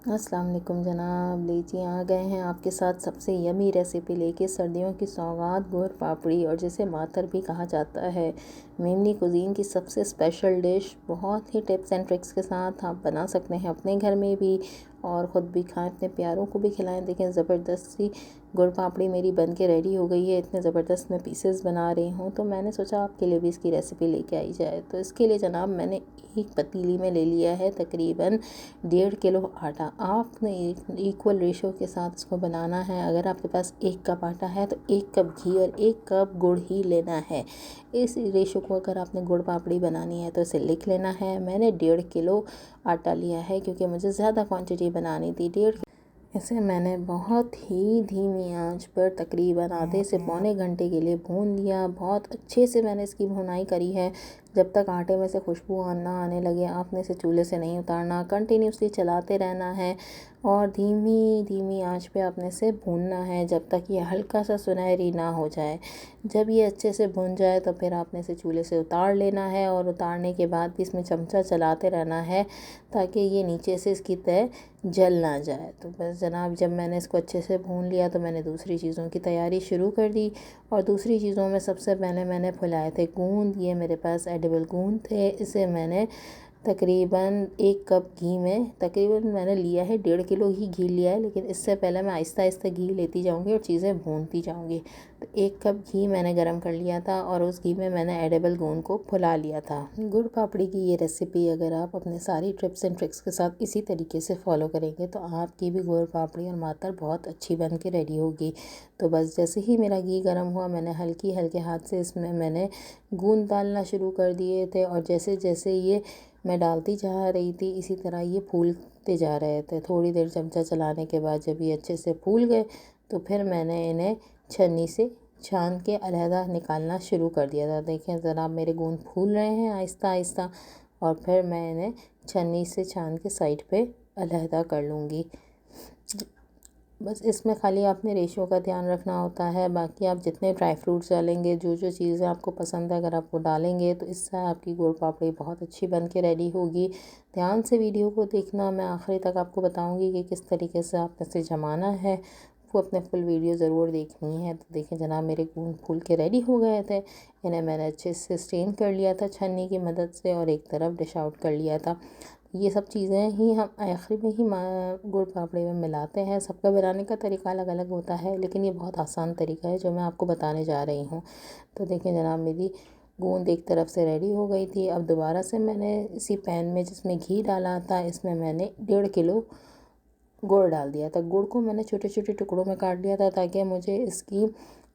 अस्सलाम वालेकुम जनाब, लीजिए आ गए हैं आपके साथ सबसे यमी रेसिपी लेके। सर्दियों की सौगात गुड़ पापड़ी और जिसे मातर भी कहा जाता है, मेमनी कुजीन की सबसे स्पेशल डिश। बहुत ही टिप्स एंड ट्रिक्स के साथ आप बना सकते हैं अपने घर में भी और ख़ुद भी खाएं, अपने प्यारों को भी खिलाएं। देखें ज़बरदस्त सी गुड़ पापड़ी मेरी बन के रेडी हो गई है। इतने ज़बरदस्त मैं पीसेस बना रही हूँ, तो मैंने सोचा आपके लिए भी इसकी रेसिपी लेके आई जाए। तो इसके लिए जनाब मैंने एक पतीली में ले लिया है तकरीबन 1.5 किलो आटा। आपने इक्वल रेशो के साथ इसको बनाना है। अगर आपके पास 1 कप आटा है तो 1 कप घी और 1 कप गुड़ ही लेना है। इस रेशो को अगर आपने गुड़ पापड़ी बनानी है तो इसे लिख लेना है। मैंने 1.5 किलो आटा लिया है क्योंकि मुझे ज़्यादा क्वांटिटी बनानी थी। इसे मैंने बहुत ही धीमी आंच पर तकरीबन आधे से पौने घंटे के लिए भून लिया। बहुत अच्छे से मैंने इसकी भुनाई करी है। जब तक आटे में से खुशबू ना आने लगे आपने इसे चूल्हे से नहीं उतारना, कंटिन्यूसली चलाते रहना है और धीमी धीमी आंच पे आपने इसे भूनना है जब तक ये हल्का सा सुनहरी ना हो जाए। जब ये अच्छे से भुन जाए तो फिर आपने इसे चूल्हे से उतार लेना है और उतारने के बाद भी इसमें चमचा चलाते रहना है ताकि ये नीचे से इसकी तह जल ना जाए। तो बस जनाब, जब मैंने इसको अच्छे से भून लिया तो मैंने दूसरी चीज़ों की तैयारी शुरू कर दी। और दूसरी चीज़ों में सबसे पहले मैंने फुलाए थे गूंद। ये मेरे पास एडिबल गूंद थे। इसे मैंने तकरीबन 1 कप घी में, तकरीबन मैंने लिया है 1.5 किलो ही घी लिया है, लेकिन इससे पहले मैं आहिस्ता आहिस्ता घी लेती जाऊंगी और चीज़ें भूनती जाऊंगी। तो 1 कप घी मैंने गरम कर लिया था और उस घी में मैंने एडिबल गोंद को फुला लिया था। गुड़ पापड़ी की ये रेसिपी अगर आप अपने सारी टिप्स एंड ट्रिक्स के साथ इसी तरीके से फॉलो करेंगे तो आपकी भी गुड़ पापड़ी और मातर बहुत अच्छी बन के रेडी होगी। तो बस जैसे ही मेरा घी गर्म हुआ मैंने हल्के हाथ से इसमें मैंने गूंद डालना शुरू कर दिए थे और जैसे जैसे ये मैं डालती जा रही थी इसी तरह ये फूलते जा रहे थे। थोड़ी देर चमचा चलाने के बाद जब ये अच्छे से फूल गए तो फिर मैंने इन्हें छन्नी से छान के अलहदा निकालना शुरू कर दिया था। देखें ज़रा मेरे गूंद फूल रहे हैं आहिस्ता आहिस्ता और फिर मैं इन्हें छन्नी से छान के साइड पे अलहदा कर लूँगी। बस इसमें खाली आपने रेशो का ध्यान रखना होता है। बाकी आप जितने ड्राई फ्रूट्स डालेंगे, जो जो चीज़ें आपको पसंद है अगर आप वो डालेंगे तो इससे आपकी गुड़ पापड़ी बहुत अच्छी बन के रेडी होगी। ध्यान से वीडियो को देखना, मैं आखिरी तक आपको बताऊंगी कि किस तरीके से आपने इसे जमाना है। वो अपने फुल वीडियो ज़रूर देखनी है। तो देखें जनाब, मेरे गूंद फूल के रेडी हो गए थे। इन्हें मैंने अच्छे से स्टेन कर लिया था छन्नी की मदद से और एक तरफ डिश आउट कर लिया था। ये सब चीज़ें ही हम आखिर में ही गुड़ पापड़ी में मिलाते हैं। सबका बनाने का तरीका अलग अलग होता है, लेकिन ये बहुत आसान तरीका है जो मैं आपको बताने जा रही हूँ। तो देखें जनाब, मेरी गूंद एक तरफ से रेडी हो गई थी। अब दोबारा से मैंने इसी पैन में जिसमें घी डाला था इसमें मैंने 1.5 किलो गुड़ डाल दिया था। गुड़ को मैंने छोटे छोटे टुकड़ों में काट लिया था ताकि मुझे इसकी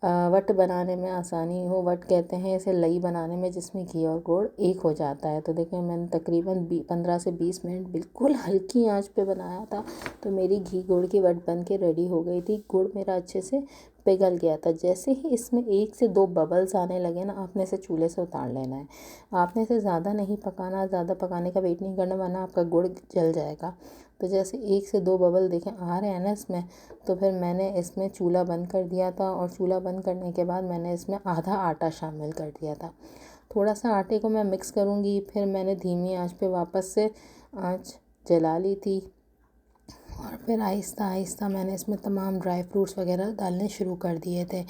वट बनाने में आसानी हो। वट कहते हैं इसे लई बनाने में, जिसमें घी और गुड़ एक हो जाता है। तो देखें मैंने तकरीबन 15 से 20 मिनट बिल्कुल हल्की आंच पे बनाया था तो मेरी घी गुड़ की वट बन के रेडी हो गई थी। गुड़ मेरा अच्छे से पिघल गया था। जैसे ही इसमें 1 से 2 बबल्स आने लगे ना, आपने इसे चूल्हे से उतार लेना है। आपने इसे ज़्यादा नहीं पकाना, ज़्यादा पकाने का वेट नहीं करना वरना आपका गुड़ जल जाएगा। तो जैसे 1 से 2 बबल देखें आ रहे हैं ना इसमें, तो फिर मैंने इसमें चूल्हा बंद कर दिया था और चूल्हा बंद करने के बाद मैंने इसमें आधा आटा शामिल कर दिया था। थोड़ा सा आटे को मैं मिक्स करूँगी, फिर मैंने धीमी आंच पे वापस से आंच जला ली थी और फिर आहिस्ता आहिस्ता मैंने इसमें तमाम ड्राई फ्रूट्स वगैरह डालने शुरू कर दिए थे।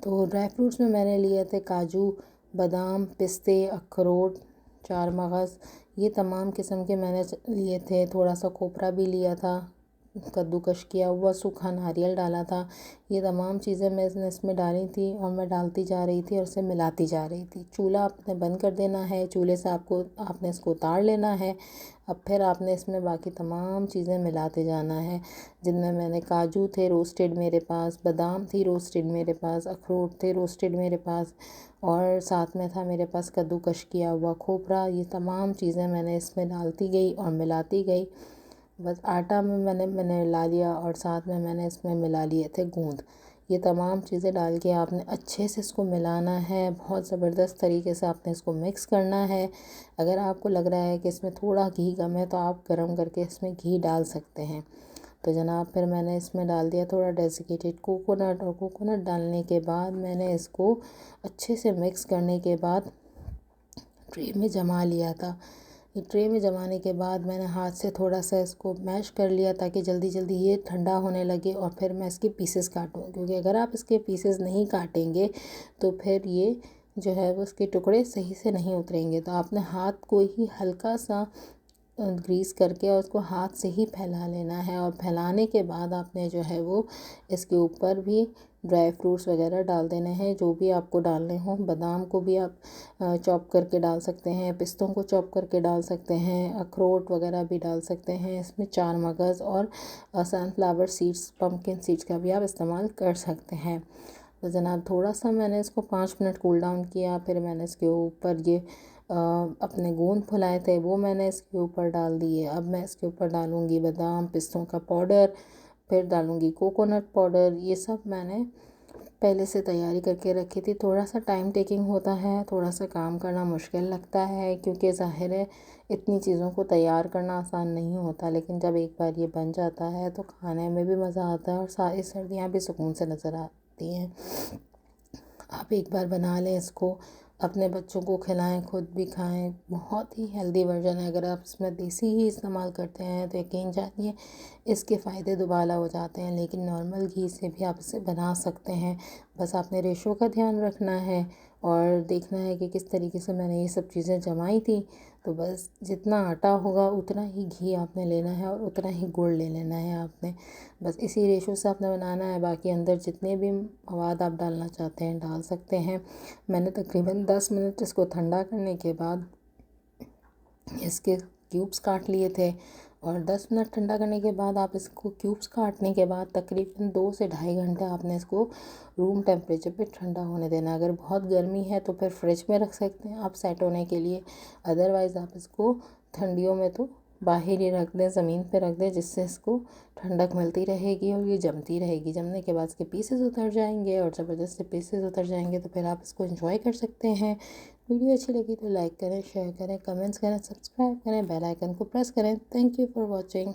तो ड्राई फ्रूट्स में मैंने लिए थे काजू, बादाम, पिस्ते, अखरोट, चार मगज़, ये तमाम किस्म के मैंने लिए थे। थोड़ा सा खोपरा भी लिया था, कद्दूकश किया हुआ, सूखा नारियल डाला था। ये तमाम चीज़ें मैंने इसमें डाली थी और मैं डालती जा रही थी और इसे मिलाती जा रही थी। चूल्हा आपने बंद कर देना है, चूल्हे से आपने इसको उतार लेना है। अब फिर आपने इसमें बाकी तमाम चीज़ें मिलाते जाना है, जिनमें मैंने काजू थे रोस्टेड मेरे पास, बादाम थी रोस्टेड मेरे पास, अखरोट थे रोस्टेड मेरे पास और साथ में था मेरे पास कद्दूकश किया हुआ खोपरा। ये तमाम चीज़ें मैंने इसमें डालती गई और मिलाती गई। बस आटा में मैंने मिला लिया और साथ में मैंने इसमें मिला लिए थे गूंद। ये तमाम चीज़ें डाल के आपने अच्छे से इसको मिलाना है। बहुत ज़बरदस्त तरीके से आपने इसको मिक्स करना है। अगर आपको लग रहा है कि इसमें थोड़ा घी कम है तो आप गर्म करके इसमें घी डाल सकते हैं। तो जनाब फिर मैंने इसमें डाल दिया थोड़ा डेसिकेटेड कोकोनट और कोकोनट डालने के बाद मैंने इसको अच्छे से मिक्स करने के बाद ट्रे में जमा लिया था। ये ट्रे में जमाने के बाद मैंने हाथ से थोड़ा सा इसको मैश कर लिया ताकि जल्दी जल्दी ये ठंडा होने लगे और फिर मैं इसके पीसेस काटूँ, क्योंकि अगर आप इसके पीसेस नहीं काटेंगे तो फिर ये जो है वो उसके टुकड़े सही से नहीं उतरेंगे। तो आपने हाथ को ही हल्का सा ग्रीस करके और उसको हाथ से ही फैला लेना है, और फैलाने के बाद आपने जो है वो इसके ऊपर भी ड्राई फ्रूट्स वगैरह डाल देने हैं, जो भी आपको डालने हों। बादाम को भी आप चॉप करके डाल सकते हैं, पिस्तों को चॉप करके डाल सकते हैं, अखरोट वगैरह भी डाल सकते हैं। इसमें चार मगज़ और सनफ्लावर सीड्स, पम्पकिन सीड्स का भी आप इस्तेमाल कर सकते हैं। तो जनाब थोड़ा सा मैंने इसको 5 मिनट कूल डाउन किया, फिर मैंने इसके ऊपर ये अपने गोंद फुलाए थे वो मैंने इसके ऊपर डाल दिए। अब मैं इसके ऊपर डालूँगी बादाम पिस्तों का पाउडर, फिर डालूँगी कोकोनट पाउडर। ये सब मैंने पहले से तैयारी करके रखी थी। थोड़ा सा टाइम टेकिंग होता है, थोड़ा सा काम करना मुश्किल लगता है, क्योंकि ज़ाहिर है इतनी चीज़ों को तैयार करना आसान नहीं होता, लेकिन जब एक बार ये बन जाता है तो खाने में भी मज़ा आता है और सारी सर्दियाँ भी सुकून से नज़र आती हैं। आप एक बार बना लें इसको, अपने बच्चों को खिलाएं, खुद भी खाएं। बहुत ही हेल्दी वर्जन है। अगर आप इसमें देसी ही इस्तेमाल करते हैं तो यकीन जानिए इसके फ़ायदे दुबाला हो जाते हैं, लेकिन नॉर्मल घी से भी आप इसे बना सकते हैं। बस आपने रेशो का ध्यान रखना है और देखना है कि किस तरीके से मैंने ये सब चीज़ें जमाई थी। तो बस जितना आटा होगा उतना ही घी आपने लेना है और उतना ही गुड़ ले लेना है आपने। बस इसी रेशो से आपने बनाना है। बाकी अंदर जितने भी मवाद आप डालना चाहते हैं डाल सकते हैं। मैंने तकरीबन 10 मिनट इसको ठंडा करने के बाद इसके क्यूब्स काट लिए थे, और 10 मिनट ठंडा करने के बाद आप इसको क्यूब्स काटने के बाद तकरीबन 2 से ढाई घंटे आपने इसको रूम टेम्परेचर पे ठंडा होने देना। अगर बहुत गर्मी है तो फिर फ्रिज में रख सकते हैं आप सेट होने के लिए, अदरवाइज़ आप इसको ठंडियों में तो बाहर ही रख दें, ज़मीन पे रख दें, जिससे इसको ठंडक मिलती रहेगी और ये जमती रहेगी। जमने के बाद इसके पीसेस उतर जाएंगे, और ज़बरदस्त से पीसेस उतर जाएंगे तो फिर आप इसको एंजॉय कर सकते हैं। वीडियो अच्छी लगी तो लाइक करें, शेयर करें, कमेंट्स करें, सब्सक्राइब करें, बेल आइकन को प्रेस करें। Thank you for watching.